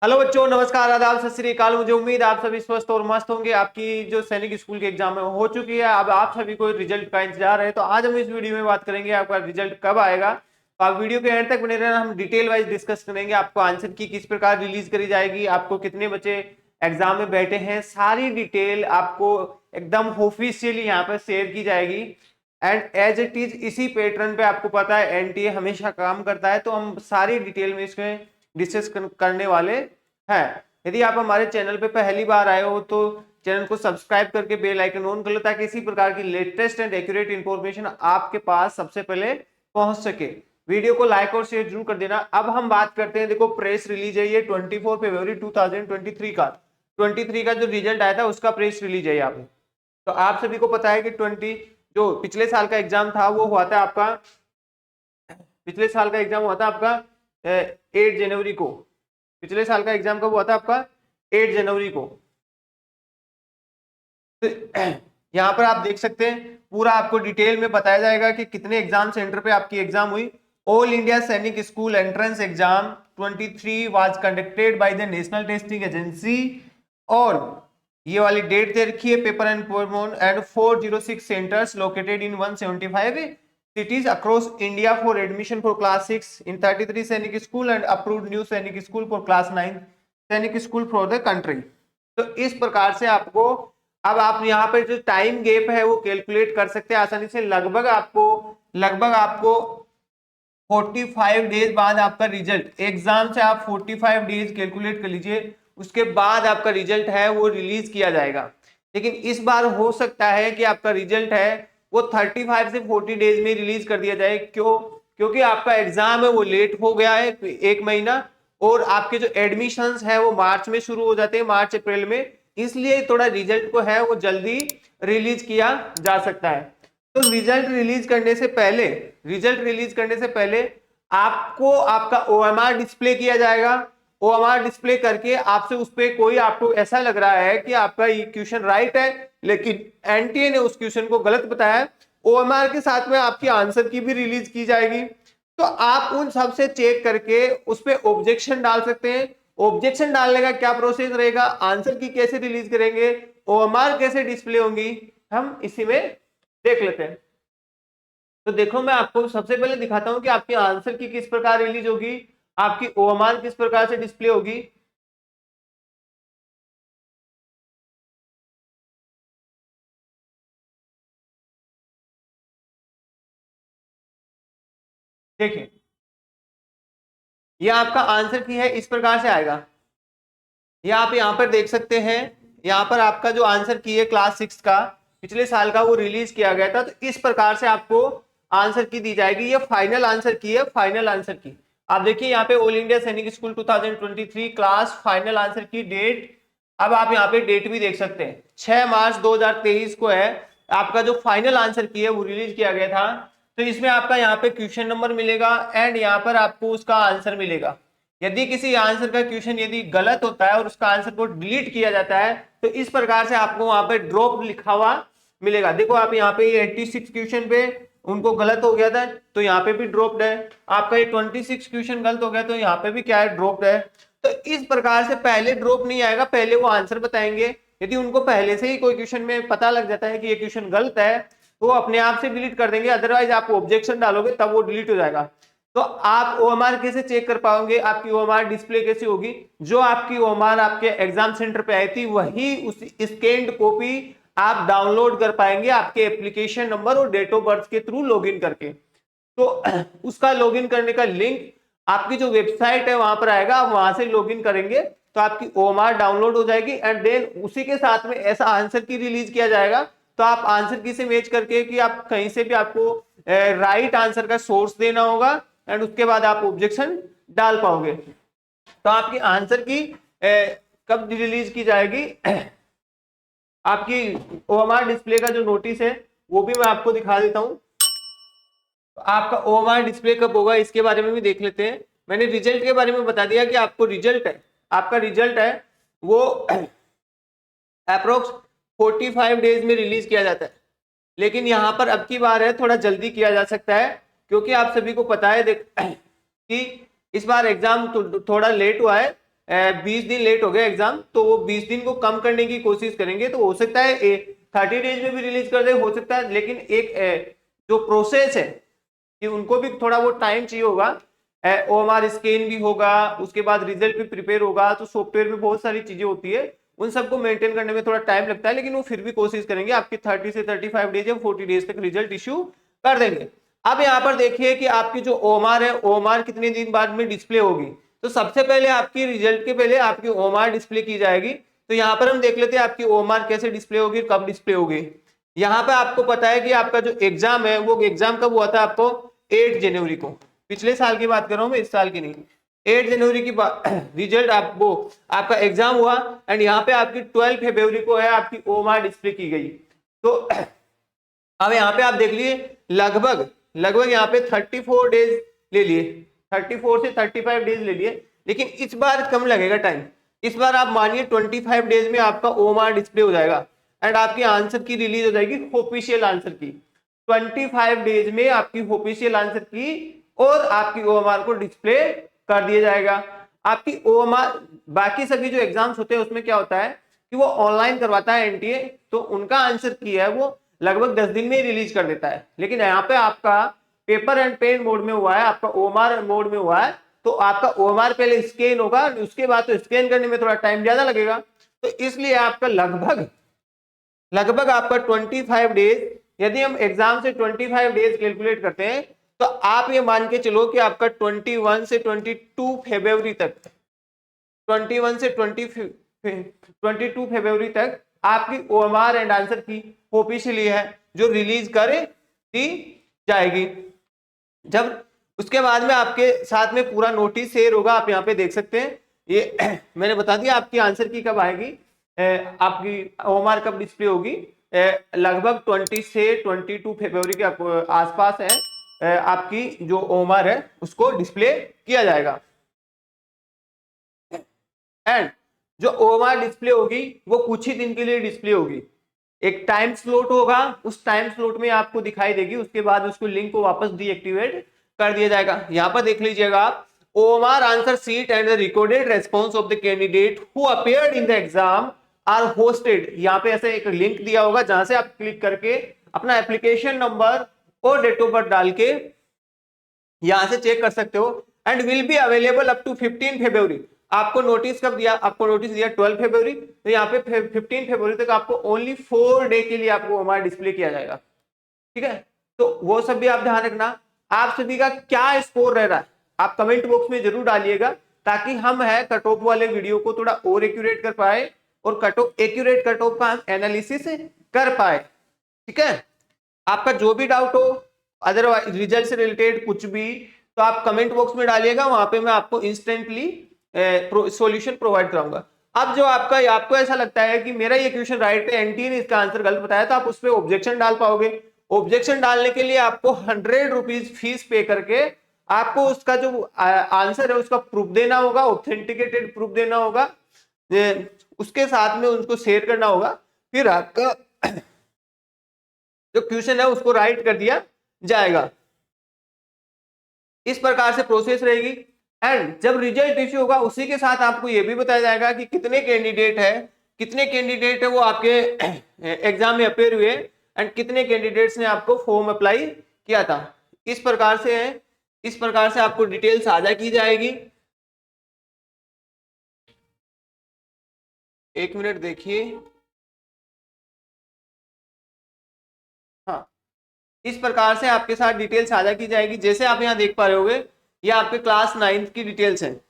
Hello बच्चों, नमस्कार, आदाब, सत श्री अकाल। मुझे उम्मीद है आप सभी स्वस्थ और मस्त होंगे। आपकी जो सैनिक स्कूल के एग्जाम है हो चुकी है। अब आप सभी को रिजल्ट का इंतजार है। तो आज हम इस वीडियो में बात करेंगे आपका रिजल्ट कब आएगा। तो आप वीडियो के एंड तक बने रहना। हम डिटेल वाइज डिस्कस करेंगे आपको आंसर की किस प्रकार रिलीज करी जाएगी, आपको कितने बच्चे एग्जाम में बैठे हैं, सारी डिटेल आपको एकदम ऑफिशियली यहाँ पर शेयर की जाएगी। एंड एज इट इज इसी पैटर्न पे आपको पता है एनटीए हमेशा काम करता है। तो हम सारी डिटेल में इसमें डिस्कस करने वाले है। यदि आप हमारे चैनल पे पहली बार आए हो तो चैनल को सब्सक्राइब करके बेल आइकन ऑन कर लो, ताकि इसी प्रकार की लेटेस्ट एंड एक्यूरेट इंफॉर्मेशन आपके पास सबसे पहले पहुंच सके। वीडियो को लाइक और शेयर जरूर कर देना। अब हम बात करते हैं, देखो प्रेस रिलीज है ये 24 फरवरी 2023 का 23 का जो रिजल्ट आया था उसका प्रेस रिलीज है यहाँ पे। तो आप सभी को पता है कि 20 जो पिछले साल का एग्जाम था वो हुआ था आपका, पिछले साल का एग्जाम हुआ था आपका 8 जनवरी को। पिछले साल का एग्जाम कब हुआ था आपका? 8 जनवरी को। तो यहाँ पर आप देख सकते हैं पूरा आपको डिटेल में बताया जाएगा कि कितने एग्जाम सेंटर पे आपकी एग्जाम हुई। All India Sainik school entrance exam 23 was conducted by the national testing agency. और ये वाली डेट दे रखी है, पेपर एंड पोर्मोन and 406 centres located in 175 cities across India for admission for class 6 in 33 सैनिक स्कूल and approved new सैनिक school for class 9 सैनिक स्कूल for the country। तो इस प्रकार से आपको अब आप यहाँ पे जो टाइम गैप है वो कैलकुलेट कर सकते हैं आसानी से। लगभग आपको 45 डेज बाद आपका रिजल्ट, एग्जाम से आप 45 डेज कैलकुलेट कर लीजिए, उसके बाद आपका रिजल्ट है वो रिलीज किया जाएगा। लेकिन इस बार हो सकता है कि आपका रिजल्ट है वो 35 से 40 डेज में रिलीज कर दिया जाए। क्यों? क्योंकि आपका एग्जाम है वो लेट हो गया है 1 महीना, और आपके जो एडमिशंस है वो मार्च में शुरू हो जाते हैं, मार्च अप्रैल में। इसलिए थोड़ा रिजल्ट को है वो जल्दी रिलीज किया जा सकता है। तो रिजल्ट रिलीज करने से पहले आपको आपका ओएमआर डिस्प्ले किया जाएगा। ओएमआर डिस्प्ले करके आपसे उस पे कोई आपको ऐसा लग रहा है कि आपका ये क्वेश्चन राइट है लेकिन एनटीए ने उस क्वेश्चन को गलत बताया, ओएमआर के साथ में आपकी आंसर की भी रिलीज की जाएगी। तो आप उन सब से चेक करके उस पे ऑब्जेक्शन डाल सकते हैं। ऑब्जेक्शन डालने का क्या प्रोसेस रहेगा, आंसर की कैसे रिलीज करेंगे, ओएमआर कैसे डिस्प्ले होंगी, हम इसी में देख लेते हैं। तो देखो मैं आपको सबसे पहले दिखाता हूं कि आपकी आंसर की किस प्रकार रिलीज होगी, आपकी ओएमआर किस प्रकार से डिस्प्ले होगी। देखिए ये आपका आंसर की है, इस प्रकार से आएगा। ये आप यहाँ पर देख सकते हैं, यहाँ पर आपका जो आंसर की है क्लास 6 का पिछले साल का वो रिलीज किया गया था। तो इस प्रकार से आपको आंसर की दी जाएगी। ये फाइनल आंसर की है, फाइनल आंसर की आप देखिए यहाँ पे all India Sainik school 2023 class final answer की डेट। अब आप यहाँ पे डेट भी देख सकते हैं 6 मार्च 2023 को है आपका जो फाइनल आंसर की है वो रिलीज किया गया था। तो इसमें आपका यहाँ पे क्वेश्चन नंबर मिलेगा एंड यहाँ पर आपको उसका आंसर मिलेगा। यदि किसी आंसर का क्वेश्चन यदि गलत होता है और उसका आंसर को डिलीट किया जाता है तो इस प्रकार से आपको वहां पे ड्रॉप लिखा हुआ मिलेगा। देखो आप यहाँ पे 86 क्वेश्चन पे उनको गलत हो गया था तो यहाँ पे भी ड्रॉप्ड है। आपका ये 26 क्वेश्चन गलत हो गया तो यहाँ पे भी क्या है, ड्रॉप्ड है। तो इस प्रकार से पहले ड्रॉप नहीं आएगा, पहले वो आंसर बताएंगे। यदि उनको पहले से ही कोई क्वेश्चन में पता लग जाता है कि ये क्वेश्चन गलत है तो वो अपने आप से डिलीट कर देंगे। अदरवाइज आप ऑब्जेक्शन डालोगे तब वो डिलीट हो जाएगा। तो आप ओएमआर कैसे चेक कर पाओगे, आपकी ओएमआर डिस्प्ले कैसे होगी? जो आपकी ओएमआर आपके एग्जाम सेंटर पे आई थी वही उस स्कैन्ड कॉपी आप डाउनलोड कर पाएंगे आपके एप्लीकेशन नंबर और डेट ऑफ बर्थ के थ्रू लॉगिन करके। तो उसका लॉगिन करने का लिंक आपकी जो वेबसाइट है वहां पर आएगा, आप वहां से लॉगिन करेंगे तो आपकी ओएमआर डाउनलोड हो जाएगी एंड देन उसी के साथ में ऐसा आंसर की रिलीज किया जाएगा। तो आप आंसर की से मैच करके कि आप कहीं से भी आपको राइट आंसर का सोर्स देना होगा एंड उसके बाद आप ऑब्जेक्शन डाल पाओगे। तो आपकी आंसर की कब रिलीज की जाएगी, आपकी ओएमआर डिस्प्ले का जो नोटिस है वो भी मैं आपको दिखा देता हूं। तो आपका ओएमआर डिस्प्ले कब होगा इसके बारे में भी देख लेते हैं। मैंने रिजल्ट के बारे में बता दिया कि आपको रिजल्ट है, आपका रिजल्ट है वो अप्रोक्स 45 डेज में रिलीज किया जाता है। लेकिन यहाँ पर अब की बार है थोड़ा जल्दी किया जा सकता है क्योंकि आप सभी को पता है कि इस बार एग्जाम थोड़ा लेट हुआ है। 20 दिन लेट हो गया एग्जाम, तो वो 20 दिन को कम करने की कोशिश करेंगे, तो हो सकता है 30 डेज में भी रिलीज कर दे, हो सकता है। लेकिन एक जो प्रोसेस है कि उनको भी थोड़ा बहुत टाइम चाहिए होगा, OMR स्कैन भी होगा, उसके बाद रिजल्ट भी प्रिपेयर होगा, तो सॉफ्टवेयर में बहुत सारी चीजें होती है, उन सबको मेंटेन करने में थोड़ा टाइम लगता है, लेकिन वो फिर भी कोशिश करेंगे आपकी 30 से 35 डेज या 40 डेज तक रिजल्ट इश्यू कर देंगे। अब यहाँ पर देखिए कि आपकी जो OMR है, OMR कितने दिन बाद में डिस्प्ले होगी। तो सबसे पहले आपकी रिजल्ट के पहले आपकी OMR डिस्प्ले की जाएगी। तो यहाँ पर हम देख लेते हैं आपकी OMR कैसे डिस्प्ले होगी, कब डिस्प्ले होगी। यहाँ पे आपको पता है कि आपका जो एग्जाम है वो एग्जाम कब हुआ था, आपको 8 जनवरी को, पिछले साल की बात कर रहा हूँ मैं, इस साल की नहीं। 8 जनवरी की रिजल्ट आपको आपका एग्जाम हुआ, एंड यहाँ पे आपकी 12 फरवरी को है आपकी OMR डिस्प्ले की गई। तो अब यहाँ पे आप देख लिए लगभग यहाँ पे 34 डेज ले लिए, 34 से 35 डेज ले लिए, लेकिन इस बार कम लगेगा टाइम। इस बार आप मानिए 25 डेज में आपका OMR डिस्प्ले हो जाएगा, एंड आपकी आंसर की रिलीज हो जाएगी, ऑफिशियल आंसर की 25 डेज में आपकी ऑफिशियल आंसर की, और आपकी OMR को डिस्प्ले कर दिया जाएगा। आपकी OMR बाकी सभी जो एग्जाम्स होते हैं उसमें क्या होता है कि वो ऑनलाइन करवाता है NTA, तो उनका आंसर की है वो लगभग 10 दिन में ही रिलीज कर देता है। लेकिन यहाँ पे आपका पेपर एंड पेन मोड में हुआ है, आपका OMR मोड में हुआ है, तो आपका OMR पहले स्कैन होगा, उसके बाद तो स्कैन करने में थोड़ा टाइम ज्यादा लगेगा, तो इसलिए आपका लगभग आपका 25 डेज, यदि हम एग्जाम से 25 डेज कैलकुलेट करते हैं, तो आप ये मान के चलो कि आपका 21 से 22 फरवरी तक, 21 से 22 फरवरी तक आपकी OMR एंड आंसर की ऑफिशियली है जो रिलीज कर दी जाएगी। जब उसके बाद में आपके साथ में पूरा नोटिस शेयर होगा, आप यहाँ पे देख सकते हैं, ये मैंने बता दिया आपकी आंसर की कब आएगी, आपकी OMR कब डिस्प्ले होगी, लगभग 20 से 22 फरवरी के आसपास है, आपकी जो OMR है उसको डिस्प्ले किया जाएगा। एंड जो OMR डिस्प्ले होगी वो कुछ ही दिन के लिए डिस्प्ले होगी, एक टाइम स्लॉट होगा, उस टाइम स्लॉट में आपको दिखाई देगी, उसके बाद उसको लिंक को वापस डीएक्टिवेट कर दिया जाएगा। यहां पर देख लीजिएगा आप, OMR answer sheet and the recorded response of the candidate who appeared in the exam are hosted. यहाँ पे ऐसे एक लिंक दिया होगा जहां से आप क्लिक करके अपना एप्लीकेशन नंबर और डेट ऑफ बर्थ डाल के यहां से चेक कर सकते हो, and will be available up to 15 February. आपको नोटिस कब दिया, आपको नोटिस दिया 12 फरवरी, तो यहाँ पे 15 फरवरी तक आपको ओनली 4 डे के लिए आपको OMR डिस्प्ले किया जाएगा। ठीक है, तो वो सब भी आप ध्यान रखना। आप सभी का क्या स्कोर रह रहा है आप कमेंट बॉक्स में जरूर डालिएगा, ताकि हम है कट ऑफ वाले वीडियो को थोड़ा और एक्यूरेट कर पाए, और एक्यूरेट कट ऑफ का हम एनालिसिस कर पाए। ठीक है, आपका जो भी डाउट हो, अदरवाइज रिजल्ट से रिलेटेड कुछ भी, तो आप कमेंट बॉक्स में डालिएगा, वहां पे मैं आपको इंस्टेंटली सॉल्यूशन प्रोवाइड कराऊंगा। अब जो आपको ऐसा लगता है कि मेरा ये क्वेश्चन राइट है, NTA ने इसका आंसर गलत बताया, तो आप उस पर ऑब्जेक्शन डाल पाओगे। ऑब्जेक्शन डालने के लिए आपको 100 रुपीज फीस पे करके आपको उसका जो आंसर है उसका प्रूफ देना होगा, ऑथेंटिकेटेड प्रूफ देना होगा, उसके साथ में उनको शेयर करना होगा, फिर आपका जो क्वेश्चन है उसको राइट कर दिया जाएगा। इस प्रकार से प्रोसेस रहेगी। एंड जब रिजल्ट इश्यू होगा उसी के साथ आपको यह भी बताया जाएगा कि कितने कैंडिडेट है वो आपके एग्जाम में अपेयर हुए, एंड कितने कैंडिडेट्स ने आपको फॉर्म अप्लाई किया था। इस प्रकार से आपको डिटेल साझा की जाएगी। एक मिनट देखिए, हाँ, इस प्रकार से आपके साथ डिटेल साझा की जाएगी। जैसे आप यहाँ देख पा रहे होंगे, ये आपके क्लास 9th की डिटेल्स हैं,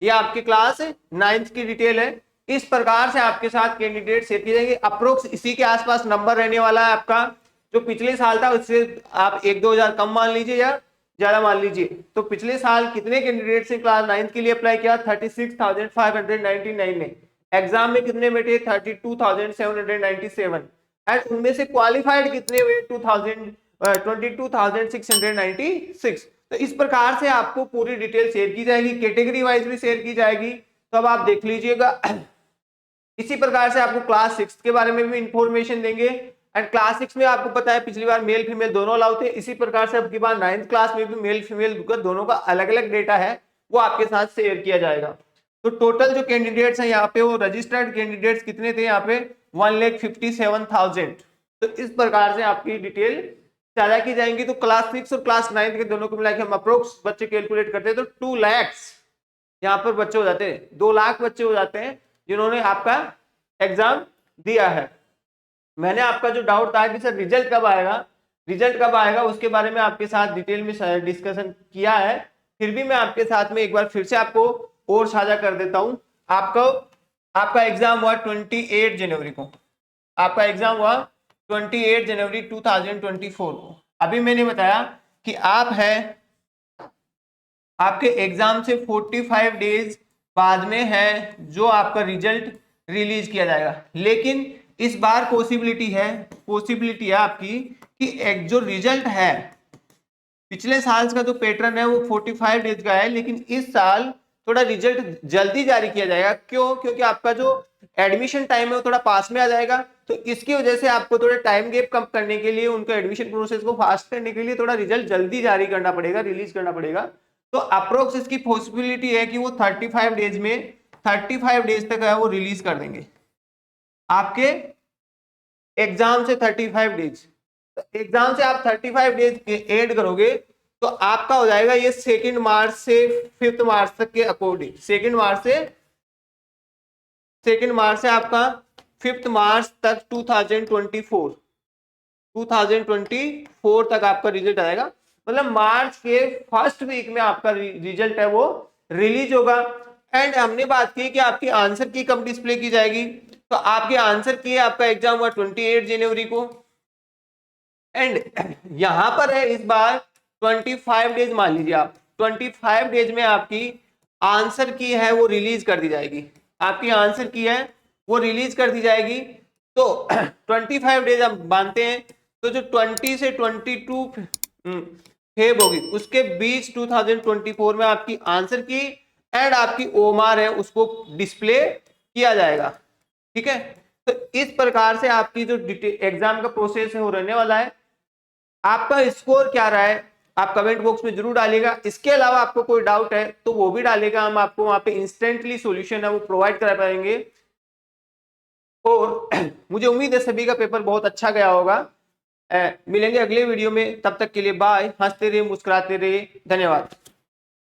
ये आपके क्लास 9th की डिटेल है। इस प्रकार से आपके साथ कैंडिडेट शेयर किए जाएंगे। अप्रोक्स इसी के आसपास नंबर रहने वाला है आपका, जो पिछले साल था उससे आप 1-2 हजार कम मान लीजिए या ज्यादा मान लीजिए। तो पिछले साल कितने कैंडिडेट्स ने क्लास 9th के लिए अप्लाई किया, 36,599 ने। एग्जाम में कितने बैठे, 32,797, एंड उनमें से क्वालिफाइड कितने हुए, 22,696। तो इस प्रकार से आपको पूरी डिटेल शेयर की जाएगी, कैटेगरी वाइज भी शेयर की जाएगी। तो अब आप देख लीजिएगा। इसी प्रकार से आपको क्लास 6 के बारे में भी इंफॉर्मेशन देंगे, एंड क्लास 6 में आपको पता है पिछली बार मेल फीमेल दोनों अलाउ थे। इसी प्रकार से अब की बार 9th क्लास में भी मेल फीमेल दोनों का अलग अलग डेटा है, वो आपके साथ शेयर किया जाएगा। तो टोटल जो कैंडिडेट्स हैं यहाँ पे वो रजिस्टर्ड कैंडिडेट्स कितने थे यहाँ पे 1,57,000। तो इस प्रकार से आपकी डिटेल साझा की जाएंगी। तो क्लास 6 और क्लास 9 के दोनों को मिला के हम अप्रोक्स बच्चे कैलकुलेट करते हैं तो 2 लाख यहाँ पर बच्चे हो जाते हैं, 2 लाख बच्चे हो जाते हैं जिन्होंने आपका एग्जाम दिया है। मैंने आपका जो डाउट था कि सर रिजल्ट कब आएगा, रिजल्ट कब आएगा उसके बारे में आपके साथ डिटेल में डिस्कशन किया है, फिर भी मैं आपके साथ में एक बार फिर से आपको और साझा कर देता हूं। आपका एग्जाम हुआ 28 जनवरी को, आपका एग्जाम हुआ 28 जनवरी 2024 को। अभी मैंने बताया कि आप है आपके एग्जाम से 45 डेज बाद में है जो आपका रिजल्ट रिलीज किया जाएगा। लेकिन इस बार पॉसिबिलिटी है आपकी कि एक जो रिजल्ट है पिछले साल का जो पैटर्न है वो 45 डेज का है, लेकिन इस साल थोड़ा रिजल्ट जल्दी जारी किया जाएगा। क्यों? क्योंकि आपका जो एडमिशन टाइम है वो थोड़ा पास में आ जाएगा। तो इसकी वजह से आपको थोड़ा टाइम गैप कम करने के लिए, उनका एडमिशन प्रोसेस को फास्ट करने के लिए थोड़ा रिजल्ट जल्दी जारी करना पड़ेगा, रिलीज करना पड़ेगा। तो अप्रोक्स इसकी पॉसिबिलिटी है कि वो 35 डेज में 35 डेज तक है वो रिलीज कर देंगे आपके एग्जाम से 35 डेज। तो एग्जाम से आप 35 डेज ऐड करोगे तो आपका हो जाएगा ये 2 मार्च से 5 मार्च तक के अकॉर्डिंग। 2 मार्च से आपका 5 मार्च तक 2024 तक आपका रिजल्ट आएगा। मतलब मार्च के फर्स्ट वीक में आपका रिजल्ट है वो रिलीज होगा। एंड हमने बात की कि आपकी आंसर की कब डिस्प्ले की जाएगी, तो आपके आंसर की आपका एग्जाम हुआ 28 जनवरी को। एंड यहां पर है इस बार 25 डेज, मान लीजिए आप 25 डेज में आपकी आंसर की है वो रिलीज कर दी जाएगी, आपकी आंसर की है वो रिलीज कर दी जाएगी। तो 25 डेज आप मानते हैं, तो जो 20 से 22 फेब होगी उसके बीच 2024 में आपकी आंसर की एंड आपकी ओमार है उसको डिस्प्ले किया जाएगा। ठीक है, तो इस प्रकार से आपकी जो एग्जाम का प्रोसेस है वो रहने वाला है। आपका स्कोर क्या रहा है आप कमेंट बॉक्स में जरूर डालिएगा। इसके अलावा आपको कोई डाउट है तो वो भी डालेगा, हम आपको वहां पे इंस्टेंटली सॉल्यूशन है वो प्रोवाइड करा पाएंगे। और मुझे उम्मीद है सभी का पेपर बहुत अच्छा गया होगा। मिलेंगे अगले वीडियो में, तब तक के लिए बाय। हंसते रहिए, मुस्कुराते रहिए, धन्यवाद।